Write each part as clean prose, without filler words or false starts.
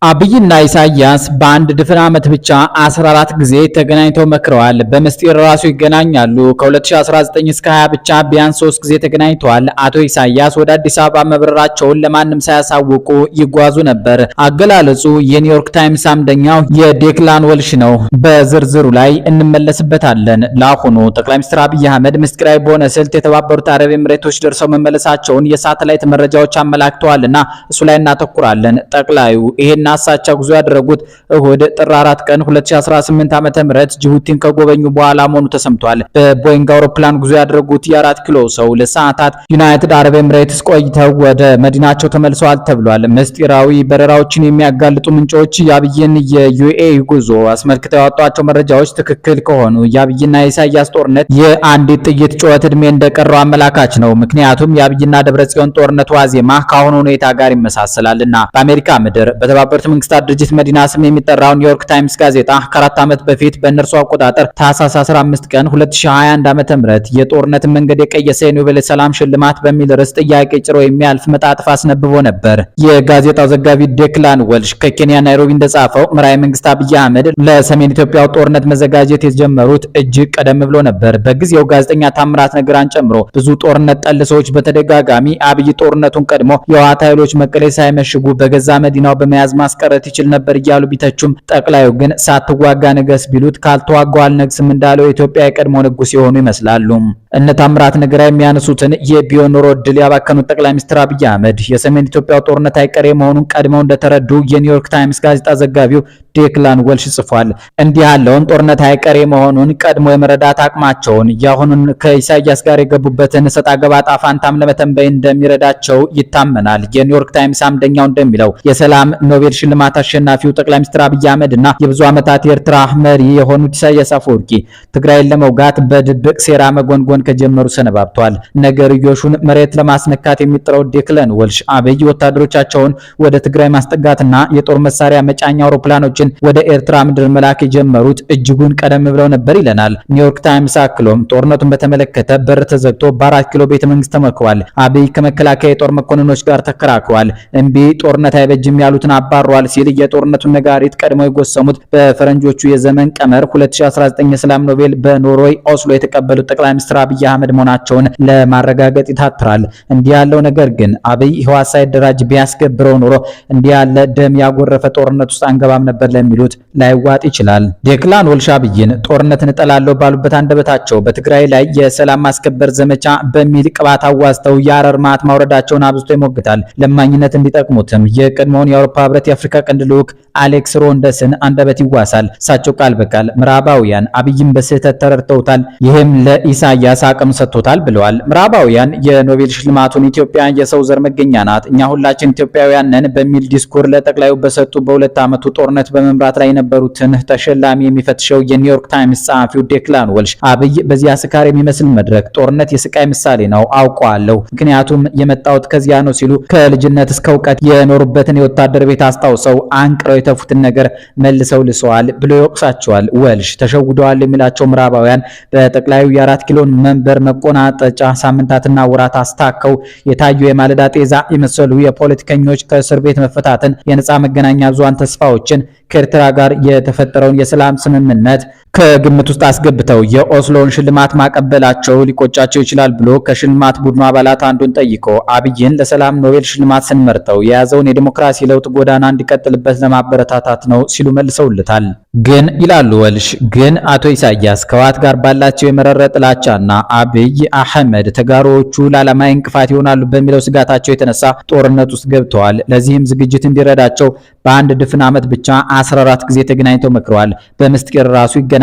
አብይና ኢሳያስ በአንድ ድፍን ዓመት ብቻ 14 ጊዜ ተገናኝተው መክረዋል። በምስጢር ራሱ ይገናኛሉ። ከ2019 እስከ 20 ብቻ ቢያንስ 3 ጊዜ ተገናኝተዋል። አቶ ኢሳያስ ወደ አዲስ አበባ መብረራቸውን ለማንም ሳያሳውቁ ይጓዙ ነበር። አገላለጹ የኒውዮርክ ታይምስ አምደኛው የዴክላን ወልሽ ነው። በዝርዝሩ ላይ እንመለስበታለን። ለአሁኑ ጠቅላይ ሚኒስትር አብይ አህመድ ምስጢራዊ በሆነ ስልት የተባበሩት አረብ ኤምሬቶች ደርሰው መመለሳቸውን የሳተላይት መረጃዎች አመላክተዋልና እሱ ላይ እናተኩራለን። ጠቅላዩ ይሄን አሳቻ ጉዞ ያደረጉት እሁድ ጥር 4 ቀን 2018 ዓ.ም ጅቡቲን ከጎበኙ በኋላ መሆኑ ተሰምቷል። በቦይንግ አውሮፕላን ጉዞ ያደረጉት የ4 ኪሎ ሰው ለሰዓታት ዩናይትድ አረብ ኤምሬትስ ቆይተው ወደ መዲናቸው ተመልሰዋል ተብሏል። ምስጢራዊ በረራዎችን የሚያጋልጡ ምንጮች የአብይን የዩኤኢ ጉዞ አስመልክተው ያወጧቸው መረጃዎች ትክክል ከሆኑ የአብይና የኢሳያስ ጦርነት የአንዲት ጥይት ጩኸት እድሜ እንደቀረው አመላካች ነው። ምክንያቱም የአብይና ደብረጽዮን ጦርነት ዋዜማ ከአሁኑ ሁኔታ ጋር ይመሳሰላልና በአሜሪካ ምድር በተባበሩት መንግስታት ድርጅት መዲና ስም የሚጠራው ኒውዮርክ ታይምስ ጋዜጣ ከ4 ዓመት በፊት በእነርሱ አቆጣጠር ታህሳስ 15 ቀን 2021 ዓ.ም የጦርነትን መንገድ የቀየሰ የኖቤል ሰላም ሽልማት በሚል ርዕስ ጥያቄ ጭሮ የሚያልፍ መጣጥፍ አስነብቦ ነበር። የጋዜጣው ዘጋቢ ዴክላን ወልሽ ከኬንያ ናይሮቢ እንደጻፈው መራሄ መንግስት አብይ አህመድ ለሰሜን ኢትዮጵያው ጦርነት መዘጋጀት የጀመሩት እጅግ ቀደም ብሎ ነበር። በጊዜው ጋዜጠኛ ታምራት ነገራን ጨምሮ ብዙ ጦርነት ጠል ሰዎች በተደጋጋሚ አብይ ጦርነቱን ቀድሞ የህወሓት ኃይሎች መቀሌ ሳይመሽጉ በገዛ መዲናው በመያዝ ማስቀረት ይችል ነበር እያሉ ቢተቹም ጠቅላዩ ግን ሳትዋጋ ንገስ ቢሉት ካልተዋጋው አልነግስም እንዳለው የኢትዮጵያ የቀድሞ ንጉስ የሆኑ ይመስላሉ። እነ ታምራት ነገራ የሚያነሱትን የቢዮኖሮ ድል ያባከኑት ጠቅላይ ሚኒስትር አብይ አህመድ የሰሜን ኢትዮጵያው ጦርነት አይቀሬ መሆኑን ቀድመው እንደተረዱ የኒውዮርክ ታይምስ ጋዜጣ ዘጋቢው ዴክላን ወልሽ ጽፏል። እንዲህ ያለውን ጦርነት አይቀሬ መሆኑን ቀድሞ የመረዳት አቅማቸውን ያሁኑን ከኢሳያስ ጋር የገቡበትን ሰጣ ገባ ጣፋንታም ለመተንበይ እንደሚረዳቸው ይታመናል። የኒውዮርክ ታይምስ አምደኛው እንደሚለው የሰላም ኖቤል ሽልማት አሸናፊው ጠቅላይ ሚኒስትር አብይ አህመድ እና የብዙ ዓመታት የኤርትራ መሪ የሆኑት ኢሳያስ አፈወርቂ ትግራይን ለመውጋት በድብቅ ሴራ መጎንጎን ከጀመሩ ሰነባብቷል። ነገርዮሹን መሬት ለማስነካት የሚጥረው ዴክላን ወልሽ አብይ ወታደሮቻቸውን ወደ ትግራይ ማስጠጋትና የጦር መሳሪያ መጫኛ አውሮፕላኖችን ወደ ኤርትራ ምድር መላክ የጀመሩት እጅጉን ቀደም ብለው ነበር ይለናል ኒውዮርክ ታይምስ። አክሎም ጦርነቱን በተመለከተ በር ተዘግቶ በ4 ኪሎ ቤተ መንግስት ተመክሯል። አብይ ከመከላከያ የጦር መኮንኖች ጋር ተከራክሯል። እምቢ ጦርነት አይበጅም ያሉትን አባሯል ሲል የጦርነቱን ነጋሪት ቀድመው የጎሰሙት በፈረንጆቹ የዘመን ቀመር 2019 የሰላም ኖቤል በኖርዌይ ኦስሎ የተቀበሉት ጠቅላይ ሚኒስትር አብይ አህመድ መሆናቸውን ለማረጋገጥ ይታትራል። እንዲህ ያለው ነገር ግን አብይ ህወሓት ሳይደራጅ ቢያስገብረው ኖሮ እንዲህ ያለ ደም ያጎረፈ ጦርነት ውስጥ አንገባም ነበር ለሚሉት ላይዋጥ ይችላል። ዴክላን ወልሽ አብይን ጦርነትን እጠላለሁ ባሉበት አንደበታቸው በትግራይ ላይ የሰላም ማስከበር ዘመቻ በሚል ቅባት አዋዝተው የአረር ማት ማውረዳቸውን አብዝቶ ይሞግታል። ለማኝነት እንዲጠቅሙትም የቀድሞውን የአውሮፓ ህብረት የአፍሪካ ቀንድ ልዑክ አሌክስ ሮንደስን አንደበት ይዋሳል። እሳቸው ቃል በቃል ምዕራባውያን አብይን በስህተት ተረድተውታል፣ ይህም ለኢሳያስ አቅም ሰጥቶታል ብለዋል። ምዕራባውያን የኖቤል ሽልማቱን ኢትዮጵያ የሰው ዘር መገኛ ናት፣ እኛ ሁላችን ኢትዮጵያውያን ነን በሚል ዲስኩር ለጠቅላዩ በሰጡ በ2 ዓመቱ ጦርነት በመምራት ላይ የነበሩትን ተሸላሚ የሚፈትሸው የኒውዮርክ ታይምስ ጸሐፊው ዴክላን ወልሽ አብይ በዚያ ስካር የሚመስል መድረክ ጦርነት የስቃይ ምሳሌ ነው አውቀዋለሁ፣ ምክንያቱም የመጣሁት ከዚያ ነው ሲሉ ከልጅነት እስከ እውቀት የኖሩበትን የወታደር ቤት አስታውሰው አንቅረው የተፉትን ነገር መልሰው ልሰዋል ብሎ ይወቅሳቸዋል። ወልሽ ተሸውደዋል የሚላቸው ምዕራባውያን በጠቅላዩ የ4 ኪሎን መንበር መቆናጠጫ ሳምንታትና ወራት አስታከው የታዩ የማለዳ ጤዛ የመሰሉ የፖለቲከኞች ከእስር ቤት መፈታትን፣ የነጻ መገናኛ ብዙሃን ተስፋዎችን፣ ከኤርትራ ጋር የተፈጠረውን የሰላም ስምምነት ከግምት ውስጥ አስገብተው የኦስሎን ሽልማት ማቀበላቸው ሊቆጫቸው ይችላል ብሎ ከሽልማት ቡድኑ አባላት አንዱን ጠይቆ አብይን ለሰላም ኖቤል ሽልማት ስንመርጠው የያዘውን የዲሞክራሲ ለውጥ ጎዳና እንዲቀጥልበት ለማበረታታት ነው ሲሉ መልሰውልታል። ግን ይላሉ ወልሽ፣ ግን አቶ ኢሳያስ ከህወሓት ጋር ባላቸው የመረረ ጥላቻና አብይ አህመድ ተጋሮዎቹ ለዓላማዊ እንቅፋት ይሆናሉ በሚለው ስጋታቸው የተነሳ ጦርነት ውስጥ ገብተዋል። ለዚህም ዝግጅት እንዲረዳቸው በአንድ ድፍን ዓመት ብቻ 14 ጊዜ ተገናኝተው መክረዋል። በምስጢር ራሱ ይገናኛሉ።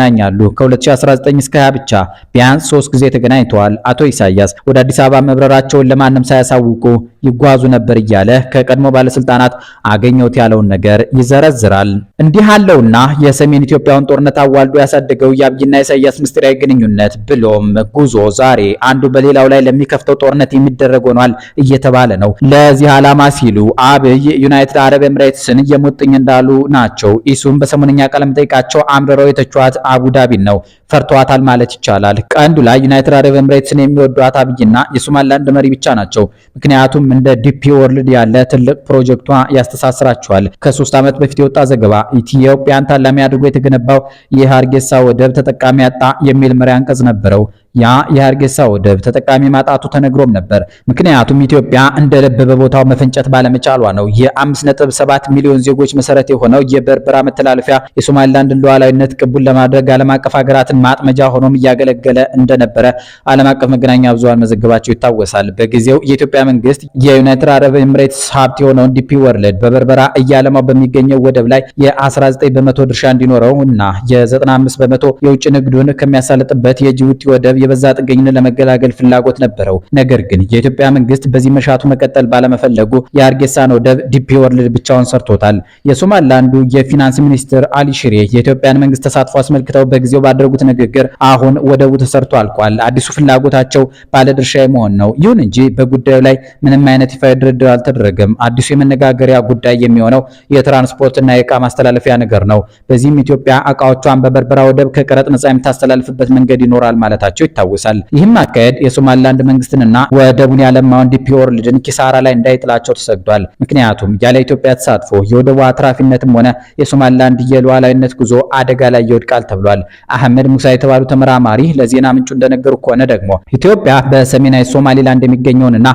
ከ2019 እስከ 20 ብቻ ቢያንስ 3 ጊዜ ተገናኝተዋል። አቶ ኢሳያስ ወደ አዲስ አበባ መብረራቸውን ለማንም ሳያሳውቁ ይጓዙ ነበር እያለ ከቀድሞ ባለስልጣናት አገኘሁት ያለውን ነገር ይዘረዝራል። እንዲህ አለውና የሰሜን ኢትዮጵያውን ጦርነት አዋልዶ ያሳደገው የአብይና ኢሳያስ ምስጢራዊ ግንኙነት ብሎም ጉዞ ዛሬ አንዱ በሌላው ላይ ለሚከፍተው ጦርነት የሚደረግ ሆኗል እየተባለ ነው። ለዚህ ዓላማ ሲሉ አብይ ዩናይትድ አረብ ኤምሬትስን የሙጥኝ እንዳሉ ናቸው። ኢሱም በሰሞነኛ ቃለ መጠይቃቸው አምርረው የተቿት አቡዳቢን ነው። ፈርተዋታል ማለት ይቻላል። ቀንዱ ላይ ዩናይትድ አረብ ኤምሬትስን የሚወዷት አብይና የሶማሊላንድ መሪ ብቻ ናቸው። ምክንያቱም እንደ ዲፒ ወርልድ ያለ ትልቅ ፕሮጀክቷ ያስተሳስራቸዋል። ከ3 ዓመት በፊት የወጣ ዘገባ ኢትዮጵያን ታላሚ አድርጎ የተገነባው የሀርጌሳ ወደብ ተጠቃሚ ያጣ የሚል መሪ አንቀጽ ነበረው። ያ የሀርጌሳ ወደብ ተጠቃሚ ማጣቱ ተነግሮም ነበር። ምክንያቱም ኢትዮጵያ እንደ ልብ በቦታው መፈንጨት ባለመቻሏ ነው። የ5.7 ሚሊዮን ዜጎች መሰረት የሆነው የበርበራ መተላለፊያ የሶማሊላንድን ሉዓላዊነት ቅቡል ለማድረግ ዓለም አቀፍ ሀገራትን ማጥመጃ ሆኖም እያገለገለ እንደነበረ ዓለም አቀፍ መገናኛ ብዙሃን መዘገባቸው ይታወሳል። በጊዜው የኢትዮጵያ መንግስት የዩናይትድ አረብ ኤምሬትስ ሀብት የሆነውን ዲፒ ወርልድ በበርበራ እያለማው በሚገኘው ወደብ ላይ የ19 በመቶ ድርሻ እንዲኖረው እና የ95 በመቶ የውጭ ንግዱን ከሚያሳልጥበት የጅቡቲ ወደብ የበዛ ጥገኝነት ለመገላገል ፍላጎት ነበረው። ነገር ግን የኢትዮጵያ መንግስት በዚህ መሻቱ መቀጠል ባለመፈለጉ የሀርጌሳን ወደብ ዲፒ ወርልድ ብቻውን ሰርቶታል። የሶማሊላንዱ የፊናንስ ሚኒስትር አሊ ሽሬ የኢትዮጵያን መንግስት ተሳትፎ አስመልክተው በጊዜው ባደረጉት ንግግር አሁን ወደቡ ተሰርቶ አልቋል፣ አዲሱ ፍላጎታቸው ባለድርሻ መሆን ነው። ይሁን እንጂ በጉዳዩ ላይ ምንም አይነት ይፋ ድርድር አልተደረገም። አዲሱ የመነጋገሪያ ጉዳይ የሚሆነው የትራንስፖርትና የዕቃ ማስተላለፊያ ነገር ነው። በዚህም ኢትዮጵያ ዕቃዎቿን በበርበራ ወደብ ከቀረጥ ነጻ የምታስተላልፍበት መንገድ ይኖራል ማለታቸው ይታወሳል። ይህም አካሄድ የሶማሊላንድ መንግስትንና ወደቡን ያለማውን ዲፒ ወርልድን ኪሳራ ላይ እንዳይጥላቸው ተሰግቷል። ምክንያቱም ያለ ኢትዮጵያ ተሳትፎ የወደቡ አትራፊነትም ሆነ የሶማሊላንድ የሉዓላዊነት ጉዞ አደጋ ላይ ይወድቃል ተብሏል። አህመድ ሙሳ የተባሉ ተመራማሪ ለዜና ምንጩ እንደነገሩ ከሆነ ደግሞ ኢትዮጵያ በሰሜናዊ ሶማሊላንድ የሚገኘውንና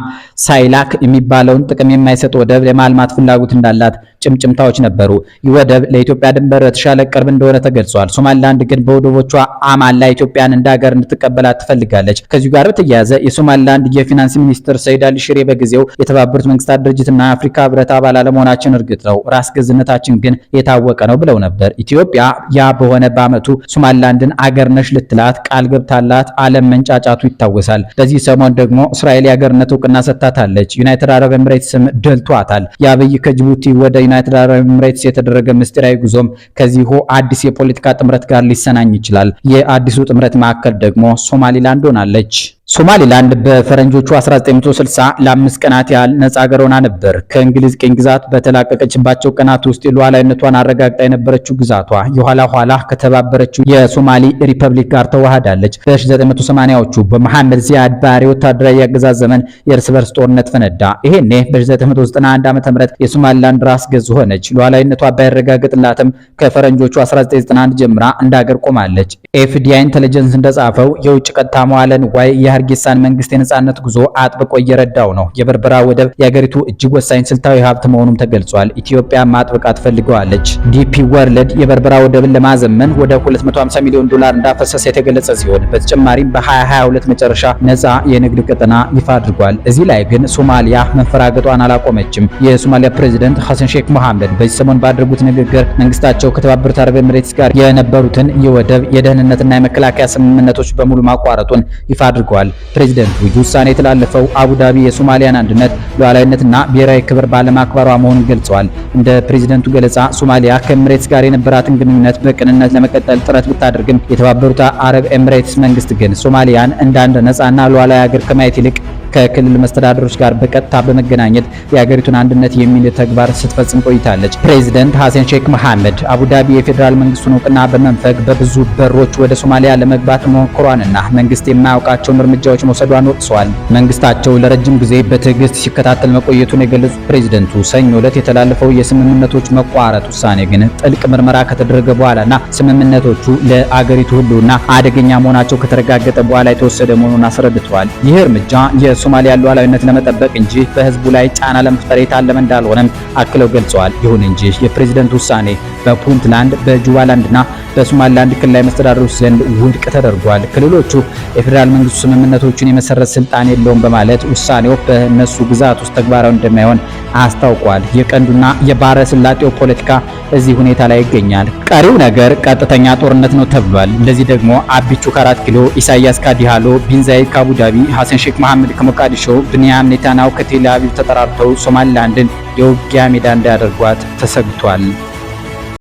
ሳይላክ የሚባለውን ጥቅም የማይሰጥ ወደብ ለማልማት ፍላጎት እንዳላት ጭምጭምታዎች ነበሩ። ይህ ወደብ ለኢትዮጵያ ድንበር የተሻለ ቅርብ እንደሆነ ተገልጿል። ሶማሊላንድ ግን በወደቦቿ አማን ላይ ኢትዮጵያን እንደ ሀገር እንድትቀበላት ትፈልጋለች። ከዚሁ ጋር በተያያዘ የሶማሊላንድ የፊናንስ ሚኒስትር ሰይድ አሊ ሽሬ በጊዜው የተባበሩት መንግስታት ድርጅትና የአፍሪካ ህብረት አባል አለመሆናችን እርግጥ ነው፣ ራስ ገዝነታችን ግን የታወቀ ነው ብለው ነበር። ኢትዮጵያ ያ በሆነ በአመቱ ሶማሊላንድን አገር ነሽ ልትላት ቃል ገብታላት ዓለም መንጫጫቱ ይታወሳል። በዚህ ሰሞን ደግሞ እስራኤል የአገርነት እውቅና ሰጥታታለች። ዩናይትድ አረብ ኤምሬትስም ደልቷታል። የአብይ ከጅቡቲ ወደ ዩናይትድ አረብ ኤምሬትስ የተደረገ ምስጢራዊ ጉዞም ከዚሁ አዲስ የፖለቲካ ጥምረት ጋር ሊሰናኝ ይችላል። የአዲሱ ጥምረት ማዕከል ደግሞ ሶማሊላንድ ሆናለች። ሶማሊላንድ በፈረንጆቹ 1960 ለ5 ቀናት ያህል ነፃ ሀገር ሆና ነበር። ከእንግሊዝ ቅኝ ግዛት በተላቀቀችባቸው ቀናት ውስጥ የሉዓላዊነቷን አረጋግጣ የነበረችው ግዛቷ የኋላ ኋላ ከተባበረችው የሶማሊ ሪፐብሊክ ጋር ተዋህዳለች። በ1980ዎቹ በመሐመድ ዚያድ ባሬ ወታደራዊ አገዛዝ ዘመን የእርስ በርስ ጦርነት ፈነዳ። ይሄኔ በ1991 ዓ.ም የሶማሊላንድ ራስ ገዝ ሆነች። ሉዓላዊነቷ ባይረጋግጥላትም ከፈረንጆቹ 1991 ጀምራ እንደ ሀገር ቆማለች። ኤፍዲአይ ኢንተለጀንስ እንደጻፈው የውጭ ቀጥታ መዋለ ንዋይ የሀርጌሳን መንግስት የነጻነት ጉዞ አጥብቆ እየረዳው ነው። የበርበራ ወደብ የሀገሪቱ እጅግ ወሳኝ ስልታዊ ሀብት መሆኑም ተገልጿል። ኢትዮጵያ ማጥብቃ ትፈልገዋለች። ዲፒ ወርልድ የበርበራ ወደብን ለማዘመን ወደ $250 ሚሊዮን እንዳፈሰሰ የተገለጸ ሲሆን በተጨማሪም በ2022 መጨረሻ ነጻ የንግድ ቀጠና ይፋ አድርጓል። እዚህ ላይ ግን ሶማሊያ መንፈራገጧን አላቆመችም። የሶማሊያ ፕሬዝዳንት ሐሰን ሼክ መሐመድ በዚህ ሰሞን ባደረጉት ንግግር መንግስታቸው ከተባበሩት አረብ ኤምሬትስ ጋር የነበሩትን የወደብ የደህንነትና የመከላከያ ስምምነቶች በሙሉ ማቋረጡን ይፋ አድርጓል። ፕሬዝዳንቱ ውሳኔ የተላለፈው አቡዳቢ የሶማሊያን አንድነት ሉዓላዊነትና ብሔራዊ ክብር ባለማክበሯ መሆኑን ገልጸዋል። እንደ ፕሬዝዳንቱ ገለጻ ሶማሊያ ከኤምሬትስ ጋር የነበራትን ግንኙነት በቅንነት ለመቀጠል ጥረት ብታደርግም የተባበሩት አረብ ኤምሬትስ መንግስት ግን ሶማሊያን እንደ አንድ ነፃና ሉዓላዊ ሀገር ከማየት ይልቅ ከክልል መስተዳድሮች ጋር በቀጥታ በመገናኘት የሀገሪቱን አንድነት የሚል ተግባር ስትፈጽም ቆይታለች። ፕሬዝዳንት ሐሰን ሼክ መሐመድ አቡዳቢ የፌዴራል መንግስቱን እውቅና በመንፈግ በብዙ በሮች ወደ ሶማሊያ ለመግባት መሞከሯንና መንግስት የማያውቃቸውን እርምጃዎች መውሰዷን ወቅሰዋል። መንግስታቸው ለረጅም ጊዜ በትዕግስት ሲከታተል መቆየቱን የገለጹት ፕሬዝዳንቱ ሰኞ ዕለት የተላለፈው የስምምነቶች መቋረጥ ውሳኔ ግን ጥልቅ ምርመራ ከተደረገ በኋላና ስምምነቶቹ ለአገሪቱ ሁሉና አደገኛ መሆናቸው ከተረጋገጠ በኋላ የተወሰደ መሆኑን አስረድተዋል። ይህ እርምጃ የሶማሊያ ሉዓላዊነት ለመጠበቅ እንጂ በህዝቡ ላይ ጫና ለመፍጠር የታለመ እንዳልሆነም አክለው ገልጸዋል። ይሁን እንጂ የፕሬዝዳንት ውሳኔ በፑንትላንድ በጁባላንድና በሶማሊላንድ ክልላዊ መስተዳድሮች ዘንድ ውድቅ ተደርጓል። ክልሎቹ የፌዴራል መንግስቱ ስምምነቶችን የመሰረት ስልጣን የለውም በማለት ውሳኔው በእነሱ ግዛት ውስጥ ተግባራዊ እንደማይሆን አስታውቋል። የቀንዱና የባህረ ሰላጤው ፖለቲካ እዚህ ሁኔታ ላይ ይገኛል። ቀሪው ነገር ቀጥተኛ ጦርነት ነው ተብሏል። ለዚህ ደግሞ አቢቹ ከ4 ኪሎ፣ ኢሳያስ ከአዲሃሎ፣ ቢንዛይድ ከአቡዳቢ፣ ሐሰን ሼክ መሐመድ ከሞቃዲሾ፣ ብንያም ኔታንያሁ ከቴል አቪቭ ተጠራርተው ሶማሊላንድን የውጊያ ሜዳ እንዳያደርጓት ተሰግቷል።